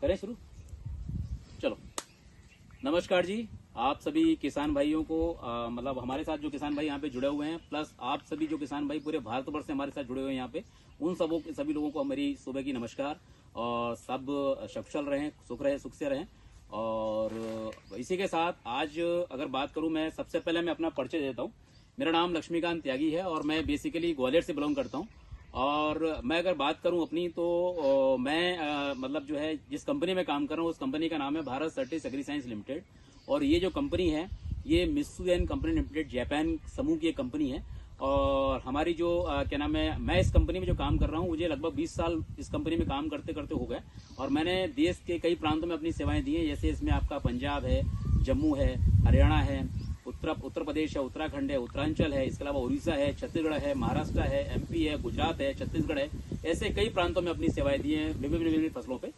करें शुरू। चलो, नमस्कार जी। आप सभी किसान भाइयों को मतलब हमारे साथ जो किसान भाई यहाँ पे जुड़े हुए हैं, प्लस आप सभी जो किसान भाई पूरे भारतवर्ष से हमारे साथ जुड़े हुए हैं यहाँ पे, उन सभी लोगों को मेरी सुबह की नमस्कार। और सब सकुशल रहें, सुख से रहें। और इसी के साथ आज अगर बात करूं, मैं सबसे पहले मैं अपना परिचय देता हूं। मेरा नाम लक्ष्मीकांत त्यागी है और मैं बेसिकली ग्वालियर से बिलोंग करता हूं। और मैं अगर बात करूं अपनी, तो मैं मतलब जो है जिस कंपनी में काम कर रहा हूं, उस कंपनी का नाम है भारत सर्टिस एग्री साइंस लिमिटेड। और ये जो कंपनी है, ये मित्सुबिशी कंपनी लिमिटेड जापान समूह की एक कंपनी है। और हमारी जो क्या नाम है, मैं इस कंपनी में जो काम कर रहा हूँ, मुझे लगभग 20 साल इस कंपनी में काम करते करते हो गए। और मैंने देश के कई प्रांतों में अपनी सेवाएं दी हैं। जैसे इसमें आपका पंजाब है, जम्मू है, हरियाणा है, उत्तर प्रदेश है, उत्तराखंड है, उत्तरांचल है, इसके अलावा उड़ीसा है, छत्तीसगढ़ है, महाराष्ट्र है, एमपी है, गुजरात है, छत्तीसगढ़ है। ऐसे कई प्रांतों में अपनी सेवाएं दी हैं विभिन्न फसलों पे।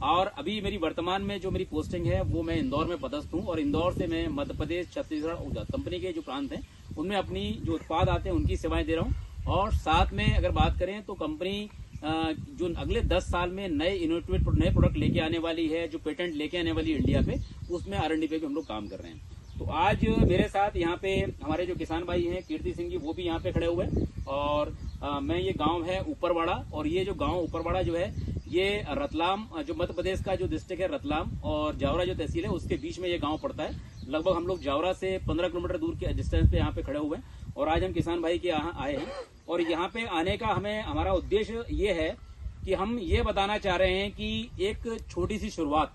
और अभी मेरी वर्तमान में जो मेरी पोस्टिंग है, वो मैं इंदौर में पदस्थ हूँ। और इंदौर से मैं मध्य प्रदेश, छत्तीसगढ़ कंपनी के जो प्रांत हैं, उनमें अपनी जो उत्पाद आते हैं उनकी सेवाएं दे रहा हूँ। और साथ में अगर बात करें तो कंपनी जो अगले 10 साल में नए प्रोडक्ट लेके आने वाली है, जो पेटेंट लेके आने वाली है इंडिया पे, उसमें R&D पे भी हम लोग काम कर रहे हैं। तो आज मेरे साथ यहाँ पे हमारे जो किसान भाई हैं, कीर्ति सिंह जी, वो भी यहाँ पे खड़े हुए हैं। और मैं ये गांव है ऊपरवाड़ा, और ये जो गांव ऊपरवाड़ा जो है, ये रतलाम, जो मध्य प्रदेश का जो डिस्ट्रिक्ट है रतलाम, और जावरा जो तहसील है, उसके बीच में ये गांव पड़ता है। लगभग हम लोग जावरा से 15 किलोमीटर दूर के डिस्टेंस पे यहाँ पे खड़े हुए हैं। और आज हम किसान भाई के यहाँ आए हैं। और यहाँ पे आने का हमारा उद्देश्य ये है कि हम ये बताना चाह रहे हैं कि एक छोटी सी शुरुआत,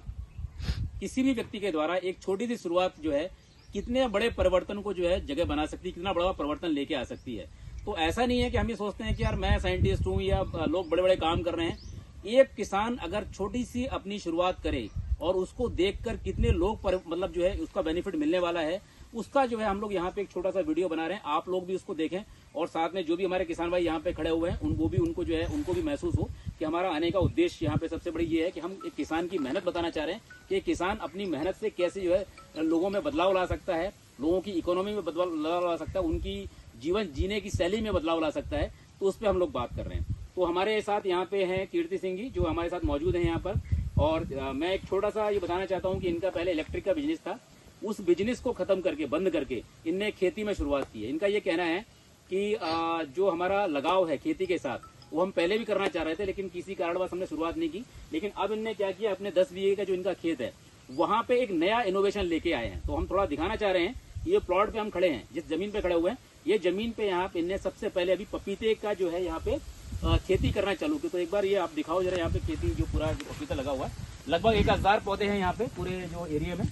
किसी भी व्यक्ति के द्वारा एक छोटी सी शुरुआत जो है, कितने बड़े परिवर्तन को जो है जगह बना सकती है, कितना बड़ा परिवर्तन लेके आ सकती है। तो ऐसा नहीं है कि हम ये सोचते हैं कि यार मैं साइंटिस्ट हूँ या लोग बड़े बड़े काम कर रहे हैं। एक किसान अगर छोटी सी अपनी शुरुआत करे और उसको देखकर कितने लोग मतलब जो है उसका बेनिफिट मिलने वाला है, उसका जो है हम लोग यहाँ पे एक छोटा सा वीडियो बना रहे हैं। आप लोग भी उसको देखें, और साथ में जो भी हमारे किसान भाई यहाँ पे खड़े हुए हैं, उनको भी महसूस हो कि हमारा आने का उद्देश्य यहाँ पे सबसे बड़ी ये है कि हम एक किसान की मेहनत बताना चाह रहे हैं कि किसान अपनी मेहनत से कैसे जो है लोगों में बदलाव ला सकता है, लोगों की इकोनॉमी में बदलाव ला सकता है, उनकी जीवन जीने की शैली में बदलाव ला सकता है। तो उस पर हम लोग बात कर रहे हैं। तो हमारे साथ यहाँ पे हैं कीर्ति सिंह जी, जो हमारे साथ मौजूद हैं यहाँ पर। और मैं एक छोटा सा ये बताना चाहता हूँ कि इनका पहले इलेक्ट्रिक का बिजनेस था। उस बिजनेस को खत्म करके, बंद करके, इनने खेती में शुरुआत की है। इनका ये कहना है कि जो हमारा लगाव है खेती के साथ, वो हम पहले भी करना चाह रहे थे, लेकिन किसी कारणवश हमने शुरुआत नहीं की। लेकिन अब इनने क्या किया, अपने 10 बीघे का जो इनका खेत है, वहां पे एक नया इनोवेशन लेके आए हैं। तो हम थोड़ा दिखाना चाह रहे हैं। ये प्लॉट पे हम खड़े हैं, जिस जमीन पे खड़े हुए हैं, ये जमीन पे यहाँ पे इनने सबसे पहले अभी पपीते का जो है यहाँ पे खेती करना चालू की। तो एक बार ये आप दिखाओ जरा, यहाँ पे खेती जो पूरा पपीता लगा हुआ है, लगभग 1000 पौधे हैं यहाँ पे पूरे जो एरिया में।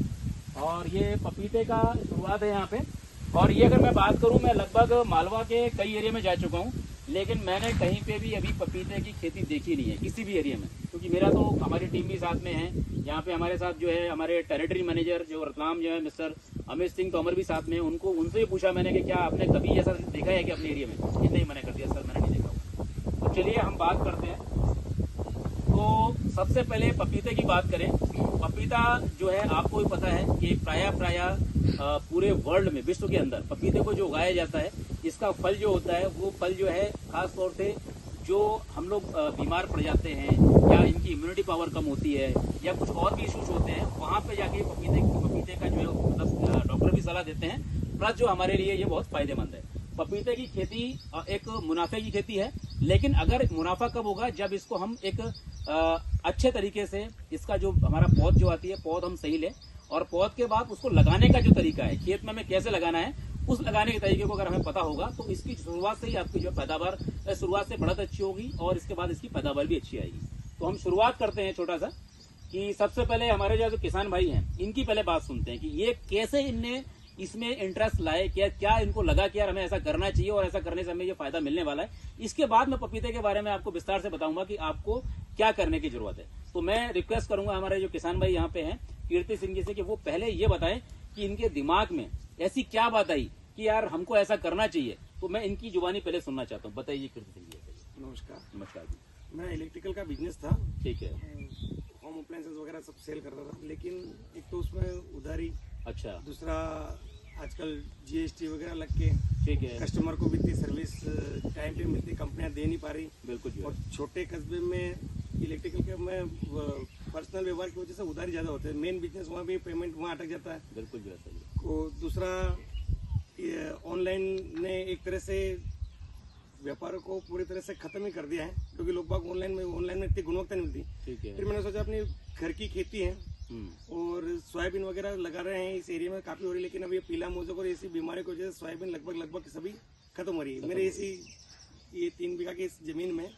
और ये पपीते का शुरुआत है यहाँ पे। और ये अगर मैं बात करूँ, मैं लगभग मालवा के कई एरिया में जा चुका हूँ, लेकिन मैंने कहीं पे भी अभी पपीते की खेती देखी नहीं है किसी भी एरिया में। क्योंकि मेरा तो हमारी टीम भी साथ में है यहाँ पे। हमारे साथ जो है हमारे टेरिटरी मैनेजर जो रतलाम जो है मिस्टर अमित सिंह तोमर भी साथ में, उनसे भी पूछा मैंने कि क्या आपने कभी ऐसा देखा है कि अपने एरिया में? ये नहीं, मैंने कर दिया सर, मैंने नहीं देखा। तो चलिए हम बात करते हैं। तो सबसे पहले पपीते की बात करें। पपीता जो है, आपको भी पता है कि प्राय पूरे वर्ल्ड में, विश्व के अंदर पपीते को जो उगाया जाता है, इसका फल जो होता है, वो फल जो है खास तौर से जो हम लोग बीमार पड़ जाते हैं, या इनकी इम्यूनिटी पावर कम होती है, या कुछ और भी इश्यूज होते हैं, वहां पे जाके पपीते का जो है मतलब डॉक्टर भी सलाह देते हैं। प्लस जो हमारे लिए ये बहुत फायदेमंद है। पपीते की खेती एक मुनाफे की खेती है, लेकिन अगर मुनाफा कब होगा, जब इसको हम एक अच्छे तरीके से, इसका जो हमारा पौध जो आती है, पौध हम सही लें, और पौध के बाद उसको लगाने का जो तरीका है, खेत में हमें कैसे लगाना है, उस लगाने के तरीके को अगर हमें पता होगा, तो इसकी शुरुआत से ही आपकी जो पैदावार शुरुआत से बढ़त अच्छी होगी, और इसके बाद इसकी पैदावार भी अच्छी आएगी। तो हम शुरुआत करते हैं छोटा सा, कि सबसे पहले हमारे जो किसान भाई हैं, इनकी पहले बात सुनते हैं कि ये कैसे इनने इसमें इंटरेस्ट लाए, क्या इनको लगा कि यार हमें ऐसा करना चाहिए और ऐसा करने से हमें ये फायदा मिलने वाला है। इसके बाद मैं पपीते के बारे में आपको विस्तार से बताऊंगा कि आपको क्या करने की जरूरत है। तो मैं रिक्वेस्ट करूंगा हमारे जो किसान भाई यहाँ पे हैं, कीर्ति सिंह जी से, कि वो पहले ये बताएं कि इनके दिमाग में ऐसी क्या बात आई कि यार हमको ऐसा करना चाहिए। तो मैं इनकी जुबानी पहले सुनना चाहता हूँ। बताइए कीर्ति सिंह जी। नमस्कार जी। मेरा इलेक्ट्रिकल का बिजनेस था। ठीक है। होम अप्लायंसेस वगैरह सब सेल करता था, लेकिन एक तो उसमें उधारी, अच्छा, दूसरा आजकल GST वगैरह लग के, ठीक है, कस्टमर को भी इतनी सर्विस टाइम पे मिलती, कंपनियां दे नहीं पा रही। बिल्कुल जी। और छोटे कस्बे में इलेक्ट्रिकल का मैं पर्सनल व्यवहार की वजह से उधारी ज्यादा होते हैं। मेन बिजनेस वहाँ भी पेमेंट वहाँ अटक जाता है। बिल्कुल जो है सही है। तो दूसरा ऑनलाइन ने एक तरह से व्यापार को पूरी तरह से खत्म ही कर दिया है, क्योंकि लोग बाग ऑनलाइन में इतनी गुणवत्ता नहीं मिलती। ठीक है। फिर मैंने सोचा अपनी घर की खेती है और सोयाबीन वगैरह लगा रहे हैं इस एरिया में काफी हो रही है, लेकिन अब ये पीला मोजक और ऐसी बीमारी की वजह से सोयाबीन लगभग सभी खत्म हो रही है। मेरे ऐसी ये 3 बीघा की इस जमीन में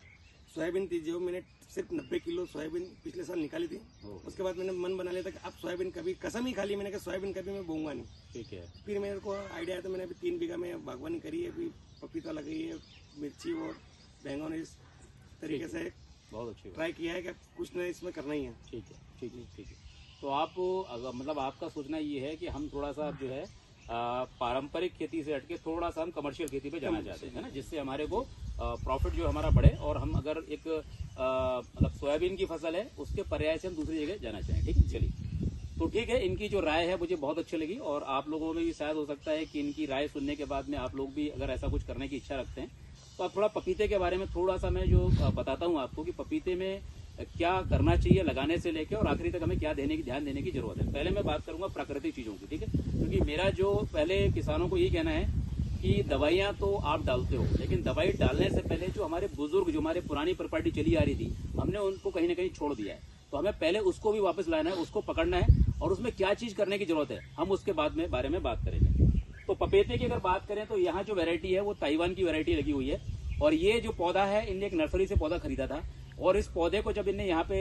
सोयाबीन थी, जो मैंने सिर्फ 90 किलो सोयाबीन पिछले साल निकाली थी। उसके बाद मैंने मन बना लिया था कि अब सोयाबीन कभी कसम ही खा ली मैंने कि सोयाबीन कभी मैं बोऊंगा नहीं। ठीक है। फिर मेरे को आइडिया आया तो मैंने अभी 3 बीघा में बागवानी करी है। अभी पपीता लगाई है, मिर्ची और बैंगन, इस तरीके से बहुत अच्छी ट्राई किया है कि कुछ न इसमें करना ही है। ठीक है, ठीक है, ठीक है। तो आप मतलब आपका सोचना ये है कि हम थोड़ा सा जो है पारंपरिक खेती से हटके थोड़ा सा हम कमर्शियल खेती पे जाना चाहते हैं ना, जिससे हमारे को प्रॉफिट जो हमारा बढ़े, और हम अगर एक मतलब सोयाबीन की फसल है उसके पर्याय से हम दूसरी जगह जाना चाहें। ठीक है, चलिए। तो ठीक है, इनकी जो राय है मुझे बहुत अच्छी लगी, और आप लोगों में भी शायद हो सकता है कि इनकी राय सुनने के बाद में आप लोग भी अगर ऐसा कुछ करने की इच्छा रखते हैं तो आप थोड़ा पपीते के बारे में थोड़ा सा मैं जो बताता हूँ आपको कि पपीते में क्या करना चाहिए लगाने से लेके और आखिरी तक हमें क्या ध्यान देने की जरूरत है। पहले मैं बात करूंगा प्राकृतिक चीजों की, ठीक है, क्योंकि मेरा जो पहले किसानों को यही कहना है कि दवाइयां तो आप डालते हो, लेकिन दवाई डालने से पहले जो हमारे बुजुर्ग, जो हमारे पुरानी प्रॉपर्टी चली आ रही थी, हमने उनको कहीं ना कहीं छोड़ दिया है। तो हमें पहले उसको भी वापस लाना है, उसको पकड़ना है, और उसमें क्या चीज करने की जरूरत है हम उसके बारे में बात करेंगे। तो पपीते की अगर बात करें तो यहाँ जो वैरायटी है वो ताइवान की वैरायटी लगी हुई है, और ये जो पौधा है इनने एक नर्सरी से पौधा खरीदा था, और इस पौधे को जब इनने यहाँ पे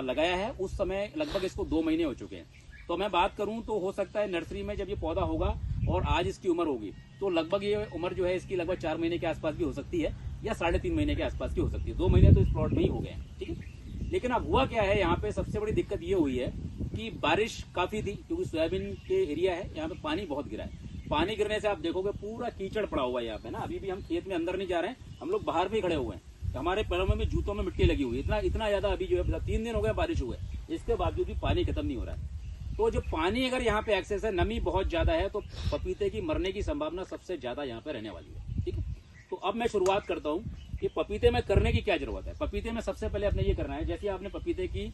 लगाया है उस समय लगभग इसको 2 महीने हो चुके हैं। तो मैं बात करूं तो हो सकता है नर्सरी में जब ये पौधा होगा और आज इसकी उम्र होगी तो लगभग ये उम्र जो है इसकी लगभग 4 महीने के आसपास भी हो सकती है, या 3.5 महीने के आसपास की हो सकती है। 2 महीने तो इस प्लॉट में ही हो गए हैं, ठीक है। लेकिन अब हुआ क्या है, यहाँ पे सबसे बड़ी दिक्कत ये हुई है कि बारिश काफी थी, क्योंकि सोयाबीन के एरिया है, यहाँ पे पानी बहुत गिरा है। पानी गिरने से आप देखोगे पूरा कीचड़ पड़ा हुआ है यहाँ पे ना। अभी भी हम खेत में अंदर नहीं जा रहे हैं, हम लोग बाहर भी खड़े हुए हैं, हमारे पैरों में भी जूतों में मिट्टी लगी हुई है। इतना ज्यादा अभी जो है 3 दिन हो गए बारिश हुए, इसके बावजूद भी पानी खत्म नहीं हो रहा है। तो जो पानी अगर यहाँ पे एक्सेस है, नमी बहुत ज्यादा है, तो पपीते की मरने की संभावना सबसे ज्यादा यहाँ पे रहने वाली है, ठीक है। तो अब मैं शुरुआत करता हूँ कि पपीते में करने की क्या जरूरत है। पपीते में सबसे पहले आपने ये करना है, जैसे आपने पपीते की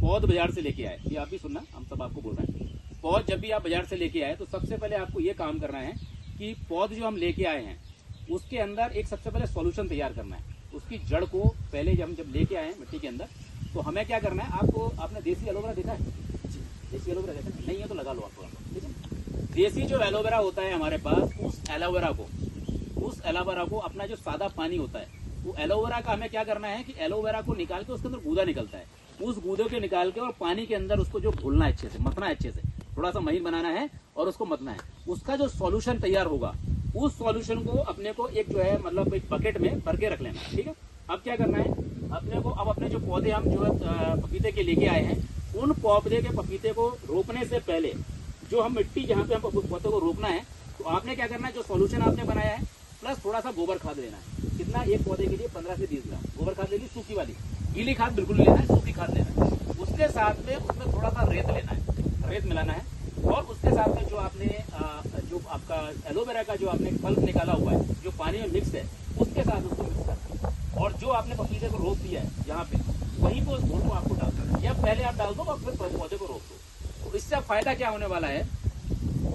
पौध बाजार से लेके आए, ये आप भी सुनना, हम सब आपको बोल रहे हैं, पौध जब भी आप बाजार से लेके आए तो सबसे पहले आपको ये काम करना है कि पौध जो हम लेके आए हैं उसके अंदर एक सबसे पहले सॉल्यूशन तैयार करना है। उसकी जड़ को पहले जब लेके आए मिट्टी के अंदर, तो हमें क्या करना है, आपने देसी एलोवेरा देखा है? देसी एलोवेरा देखा नहीं है तो लगा लो आप थोड़ा, ठीक है। देसी जो एलोवेरा होता है हमारे पास, उस एलोवेरा को अपना जो सादा पानी होता है, वो एलोवेरा का हमें क्या करना है कि एलोवेरा को निकाल के उसके अंदर गूदा निकलता है, उस गूदे को निकाल के और पानी के अंदर उसको जो घोलना है, अच्छे से मथना है, अच्छे से थोड़ा सा महीन बनाना है और उसको मथना है। उसका जो सॉल्यूशन तैयार होगा, उस सॉल्यूशन को अपने को एक जो है मतलब एक बकेट में भर के रख लेना है, ठीक है। अब क्या करना है अपने को, अब अपने जो पौधे हम जो है पपीते के लेके आए हैं, उन पौधे के पपीते को रोपने से पहले जो हम मिट्टी जहाँ पे हम पौधे को रोपना है, तो आपने क्या करना है, जो सॉल्यूशन आपने बनाया है प्लस थोड़ा सा गोबर खाद लेना है। कितना, एक पौधे के लिए 15 से 20 ग्राम गोबर खाद लेनी, सूखी वाली, गीली खाद बिल्कुल नहीं लेना है, सूखी खाद लेना है। उसके साथ में उसमें थोड़ा सा रेत लेना है, रेत मिलाना है, और उसके साथ में जो आपने जो आपका एलोवेरा का जो आपने पल्प निकाला हुआ है, जो पानी में मिक्स है, उसके साथ उसको मिक्स करना है, और जो आपने पपीते को रोप दिया है यहाँ पे, वहीं पर उस घोल को आपको डाल देना है, या पहले आप डाल दो और फिर पौधे को रोप दो। तो इससे फायदा क्या होने वाला है,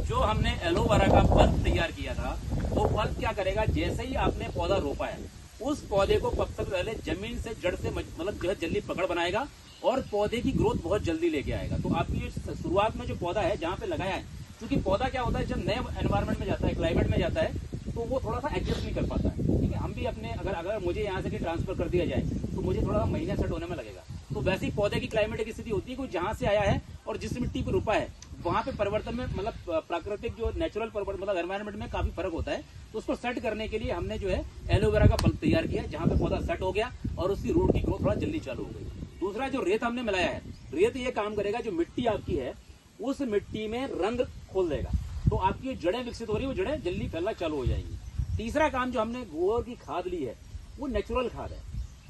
जो हमने एलोवेरा का पल्प तैयार किया था, वो पल्प क्या करेगा, जैसे ही आपने पौधा रोपा है उस पौधे को सबसे पहले जमीन से जड़ से मतलब जो है जल्दी पकड़ बनाएगा, और पौधे की ग्रोथ बहुत जल्दी लेके आएगा। तो आपकी शुरुआत में जो पौधा है जहाँ पे लगाया है, क्योंकि पौधा क्या होता है जब नए एनवायरमेंट में जाता है, क्लाइमेट में जाता है, तो वो थोड़ा सा एडजस्ट नहीं कर पाता है, ठीक है। हम भी अपने अगर मुझे यहाँ से ट्रांसफर कर दिया जाए तो मुझे थोड़ा सा महीने सेट होने में लगेगा। तो वैसे ही पौधे की क्लाइमेटिक स्थिति होती है, कोई जहाँ से आया है और जिस मिट्टी पर रुपा है वहाँ पे परिवर्तन में मतलब प्राकृतिक जो नेचुरल परिवर्तन मतलब एनवायरमेंट में काफी फर्क होता है। तो उसको सेट करने के लिए हमने जो है एलोवेरा का पल्प तैयार किया, जहाँ पे पौधा सेट हो गया और उसकी रूट की ग्रोथ थोड़ा जल्दी चालू हो गई। दूसरा जो रेत हमने मिलाया है, रेत ये काम करेगा, जो मिट्टी आपकी है उस मिट्टी में रंग खोल देगा, तो आपकी जो जड़ें विकसित हो रही है वो जड़ें जल्दी फैलना चालू हो जाएंगी। तीसरा काम जो हमने गोबर की खाद ली है वो नेचुरल खाद है,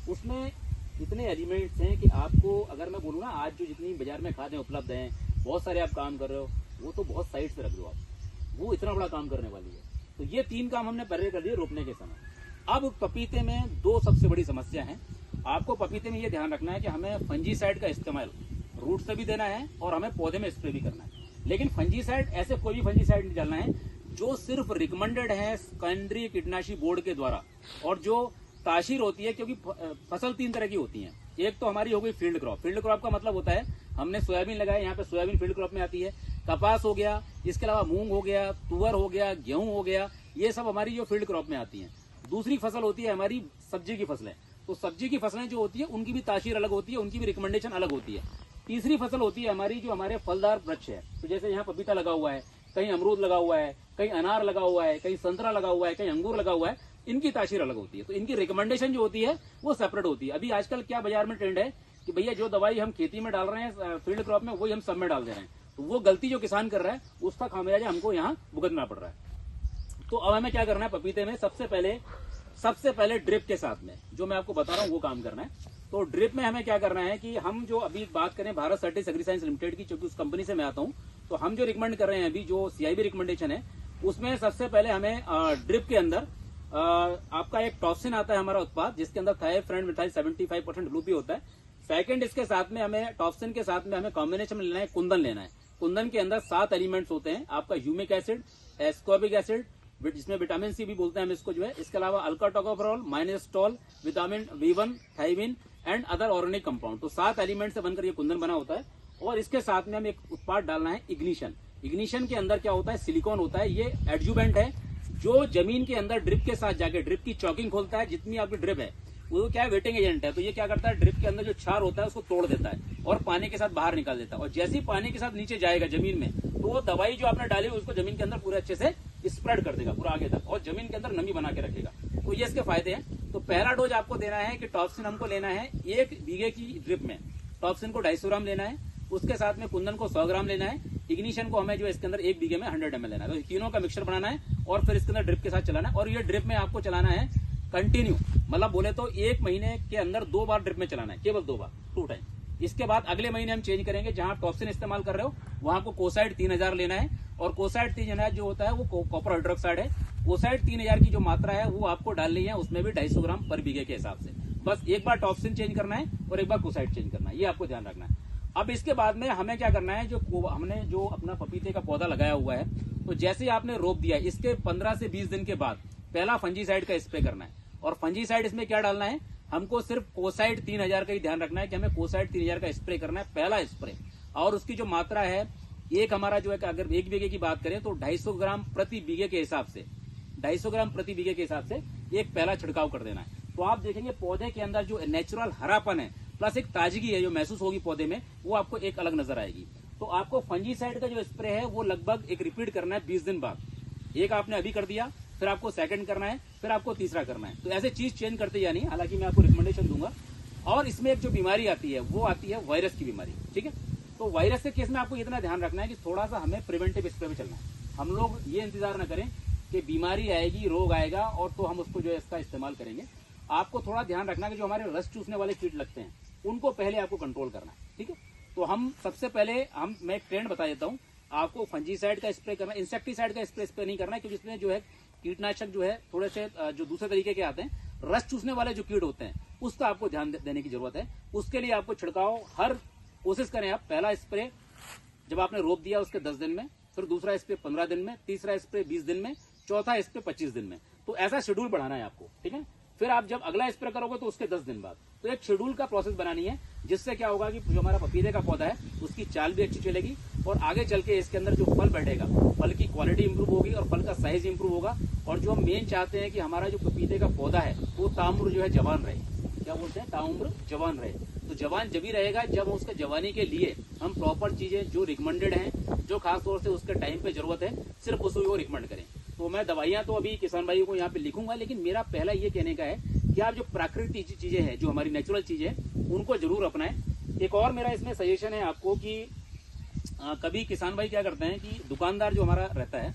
उसमें इतने एलिमेंट्स हैं कि आपको अगर मैं बोलूँ ना, आज जो जितनी बाजार में खादें उपलब्ध हैं, बहुत सारे आप काम कर रहे हो, वो तो बहुत साइड से रख दो आप, वो इतना बड़ा काम करने वाली है। तो ये 3 काम हमने पहले कर दिए रोपने के समय। अब पपीते में 2 सबसे बड़ी समस्या है। आपको पपीते में ये ध्यान रखना है कि हमें फंजीसाइड का इस्तेमाल रूट से भी देना है और हमें पौधे में स्प्रे भी करना है। लेकिन फंजीसाइड ऐसे कोई भी फंजीसाइड नहीं डालना है जो सिर्फ रिकमेंडेड है केंद्रीय कीटनाशी बोर्ड के द्वारा और जो तासीर होती है, क्योंकि फसल 3 तरह की होती है। एक तो हमारी हो गई फील्ड क्रॉप। फील्ड क्रॉप का मतलब होता है हमने सोयाबीन लगाया, यहाँ पे सोयाबीन फील्ड क्रॉप में आती है, कपास हो गया, इसके अलावा मूंग हो गया, तुअर हो गया, गेहूं हो गया, ये सब हमारी जो फील्ड क्रॉप में आती है। दूसरी फसल होती है हमारी सब्जी की फसलें। तो सब्जी की फसलें जो होती है उनकी भी तासीर अलग होती है, उनकी भी रिकमेंडेशन अलग होती है। तीसरी फसल होती है हमारी जो हमारे फलदार वृक्ष है। तो जैसे यहाँ पपीता लगा हुआ है, कहीं अमरूद लगा हुआ है, कहीं अनार लगा हुआ है, कहीं संतरा लगा हुआ है, कहीं अंगूर लगा हुआ है, इनकी तासीर अलग होती है। तो इनकी रिकमेंडेशन जो होती है वो सेपरेट होती है। अभी आजकल क्या बाजार में ट्रेंड है कि भैया जो दवाई हम खेती में डाल रहे हैं फील्ड क्रॉप में, वही हम सब में डाल दे रहे हैं। तो वो गलती जो किसान कर रहा है उसका खामियाजा हमको यहाँ भुगतना पड़ रहा है। तो अब हमें क्या करना है, पपीते में सबसे पहले ड्रिप के साथ में जो मैं आपको बता रहा हूँ वो काम करना है। तो ड्रिप में हमें क्या करना है कि हम जो अभी बात करें भारत सर्टिस एग्रीसाइंस लिमिटेड की, चूंकि उस कंपनी से मैं आता हूँ, तो हम जो रिकमेंड कर रहे हैं अभी जो सीआईबी रिकमेंडेशन है उसमें सबसे पहले हमें ड्रिप के अंदर आपका एक टॉक्सिन आता है हमारा उत्पाद, जिसके अंदर थायोफ्रेंड मिथाइल 75% ग्लूपी होता है। सेकंड, इसके साथ में हमें टॉक्सिन के साथ में हमें कॉम्बिनेशन में लेना है कुंदन लेना है। कुंदन के अंदर 7 एलिमेंट्स होते हैं, आपका ह्यूमिक एसिड, एस्कॉर्बिक एसिड, जिसमें विटामिन सी भी बोलते हैं हम इसको जो है, इसके अलावा अल्का टोकोफेरॉल, माइनेस्टॉल, vitamin B1, thiamine and other organic compound. तो 7 एलिमेंट से बनकर ये कुंदन बना होता है। और इसके साथ में हमें एक उत्पाद डालना है इग्निशन। इग्निशन के अंदर क्या होता है, सिलिकॉन होता है। ये एडजुवेंट है जो जमीन के अंदर ड्रिप के साथ जाके ड्रिप की चॉकिंग खोलता है। जितनी आपकी ड्रिप है वो क्या है, वेटिंग एजेंट है। तो ये क्या करता है, ड्रिप के अंदर जो क्षार होता है उसको तोड़ देता है और पानी के साथ बाहर निकाल देता है। और जैसे ही पानी के साथ नीचे जाएगा जमीन में, तो वो दवाई जो आपने डाली उसको जमीन के अंदर पूरे अच्छे से स्प्रेड कर देगा पूरा आगे तक और जमीन के अंदर नमी बना के रखेगा। तो ये इसके फायदे हैं। तो पहला डोज आपको देना है कि टॉक्सिन हमको लेना है 1 बीघे की ड्रिप में टॉक्सिन को 250 ग्राम लेना है। उसके साथ में कुंदन को 100 ग्राम लेना है। इग्निशन को हमें जो इसके अंदर 1 बीघे में 100 ml लेना है। तो तीनों का मिक्सचर बनाना है और फिर इसके अंदर ड्रिप के साथ चलाना है। और ये ड्रिप में आपको चलाना है कंटिन्यू, मतलब बोले तो 1 महीने के अंदर 2 बार ड्रिप में चलाना है, केवल 2 बार, 2 टाइम। इसके बाद अगले महीने हम चेंज करेंगे, जहां टॉक्सिन इस्तेमाल कर रहे हो वहां आपको कोसाइड 3000 लेना है। और कोसाइड 3000 जो होता है वो कॉपर हाइड्रोक्साइड है। कोसाइड 3000 की जो मात्रा है वो आपको डालनी है उसमें भी 250 ग्राम पर बीघे के हिसाब से। बस एक बार टॉक्सिन चेंज करना है और एक बार कोसाइड चेंज करना है, ये आपको ध्यान रखना है। अब इसके बाद में हमें क्या करना है, जो हमने जो अपना पपीते का पौधा लगाया हुआ है, तो जैसे ही आपने रोप दिया इसके 15 से 20 दिन के बाद पहला फंजीसाइड का स्प्रे करना है। और फंजीसाइड इसमें क्या डालना है, हमको सिर्फ कोसाइड 3000 का ही ध्यान रखना है कि हमें कोसाइड 3000 का स्प्रे करना है, पहला स्प्रे। और उसकी जो मात्रा है, एक हमारा जो है अगर 1 बीघे की बात करें तो 250 ग्राम प्रति बीघे के हिसाब से, 250 ग्राम प्रति बीघे के हिसाब से एक पहला छिड़काव कर देना है। तो आप देखेंगे पौधे के अंदर जो नेचुरल हरापन है प्लस एक ताजगी है जो महसूस होगी पौधे में, वो आपको एक अलग नजर आएगी। तो आपको फंजीसाइड का जो स्प्रे है वो लगभग एक रिपीट करना है 20 दिन बाद। एक आपने अभी कर दिया, फिर आपको सेकंड करना है, फिर आपको तीसरा करना है। तो ऐसे चीज चेंज करते जानी है। हालांकि मैं आपको रिकमेंडेशन दूंगा। और इसमें एक जो बीमारी आती है वो आती है वायरस की बीमारी, ठीक है। तो वायरस के केस में आपको इतना ध्यान रखना है कि थोड़ा सा हमें प्रिवेंटिव स्प्रे में चलना है। हम लोग ये इंतजार न करें कि बीमारी आएगी, रोग आएगा और तो हम उसको जो है इसका इस्तेमाल करेंगे। आपको थोड़ा ध्यान रखना है कि जो हमारे रस चूसने वाले कीट लगते हैं उनको पहले आपको कंट्रोल करना है, ठीक है। तो हम सबसे पहले मैं एक ट्रेंड बता देता हूँ, आपको फंजीसाइड का स्प्रे करना, इंसेक्टिसाइड का स्प्रे नहीं करना है, क्योंकि इसमें जो है कीटनाशक जो है थोड़े से जो दूसरे तरीके के आते हैं, रस चूसने वाले जो कीट होते हैं उसका आपको ध्यान देने की जरूरत है। उसके लिए आपको छिड़काव हर कोशिश करें आप, पहला स्प्रे जब आपने रोप दिया उसके 10 दिन में, फिर दूसरा स्प्रे 15 दिन में, तीसरा स्प्रे 20 दिन में, चौथा स्प्रे 25 दिन में। तो ऐसा शेड्यूल बढ़ाना है आपको, ठीक है। फिर आप जब अगला स्प्रे करोगे तो उसके 10 दिन बाद। तो एक शेड्यूल का प्रोसेस बनानी है, जिससे क्या होगा कि जो हमारा पपीते का पौधा है उसकी चाल भी अच्छी चलेगी और आगे चल के इसके अंदर जो फल बैठेगा, फल की क्वालिटी इंप्रूव होगी और फल का साइज इंप्रूव होगा। और जो हम मेन चाहते हैं कि हमारा जो पपीते का पौधा है वो ताउम्र जो है जवान रहे, क्या बोलते हैं, ताउम्र जवान रहे। तो जवान जब ही रहेगा जब उसके जवानी के लिए हम प्रॉपर चीजें जो रिकमेंडेड हैं, जो खासतौर से उसके टाइम पे जरूरत है, सिर्फ उसको वो रिकमेंड करें। तो मैं दवाइयां तो अभी किसान भाइयों को यहाँ पे लिखूंगा, लेकिन मेरा पहला ये कहने का है कि आप जो प्राकृतिक चीजें हैं, जो हमारी नेचुरल चीजें हैं, उनको जरूर अपनाएं। एक और मेरा इसमें सजेशन है आपको कि कभी किसान भाई क्या करते हैं कि दुकानदार जो हमारा रहता है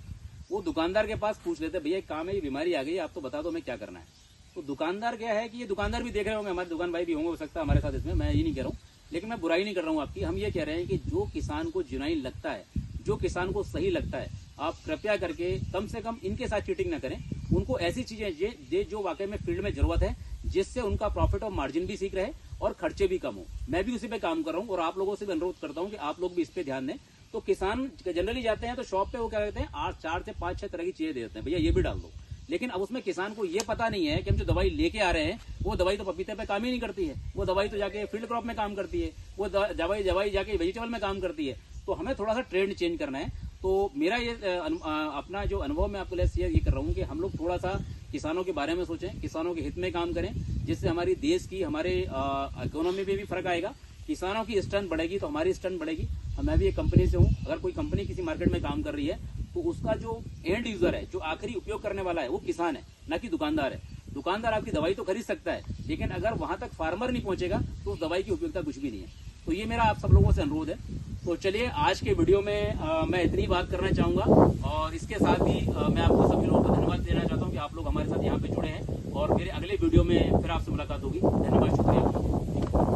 वो दुकानदार के पास पूछ लेते हैं, भैया काम है, ये बीमारी आ गई, आप तो बता दो हमें क्या करना है। तो दुकानदार क्या है कि ये दुकानदार भी देख रहे होंगे, हमारे दुकान भाई भी होंगे हो सकता है हमारे साथ, इसमें मैं ये नहीं कह रहा हूँ, लेकिन मैं बुराई नहीं कर रहा हूँ आपकी। हम ये कह रहे हैं कि जो किसान को जेन्युइन लगता है, जो किसान को सही लगता है, आप कृपया करके कम से कम इनके साथ चीटिंग ना करें। उनको ऐसी चीजें जो वाकई में फील्ड में जरूरत है, जिससे उनका प्रॉफिट और मार्जिन भी सीख रहे और खर्चे भी कम हो। मैं भी उसी पे काम कर रहा हूँ और आप लोगों से भी अनुरोध करता हूँ कि आप लोग भी इस पे ध्यान दें। तो किसान जनरली जाते हैं तो शॉप पे वो क्या कहते हैं 4 से 5-6 तरह की चीजें दे देते हैं, भैया ये भी डाल दो। लेकिन अब उसमें किसान को ये पता नहीं है कि हम जो दवाई लेके आ रहे हैं वो दवाई तो पपीते पे काम ही नहीं करती है, वो दवाई तो जाके फील्ड क्रॉप में काम करती है, वो दवाई जाके वेजिटेबल में काम करती है। तो हमें थोड़ा सा ट्रेंड चेंज करना है। तो मेरा ये अपना जो अनुभव मैं आपको शेयर ये कर रहा हूँ कि हम लोग थोड़ा सा किसानों के बारे में सोचें, किसानों के हित में काम करें, जिससे हमारी देश की हमारे इकोनॉमी में भी फर्क आएगा। किसानों की स्ट्रेंथ बढ़ेगी तो हमारी स्ट्रेंथ बढ़ेगी। मैं भी एक कंपनी से हूँ, अगर कोई कंपनी किसी मार्केट में काम कर रही है तो उसका जो एंड यूजर है, जो आखिरी उपयोग करने वाला है, वो किसान है, ना कि दुकानदार है। दुकानदार आपकी दवाई तो खरीद सकता है, लेकिन अगर वहां तक फार्मर नहीं पहुंचेगा तो उस दवाई की उपयोगिता कुछ भी नहीं है। तो ये मेरा आप सब लोगों से अनुरोध है। तो चलिए आज के वीडियो में मैं इतनी बात करना चाहूंगा और इसके साथ ही मैं आपको सभी लोगों को धन्यवाद देना चाहता हूँ कि आप लोग हमारे साथ यहाँ पे जुड़े हैं और मेरे अगले वीडियो में फिर आपसे मुलाकात होगी। धन्यवाद, शुक्रिया।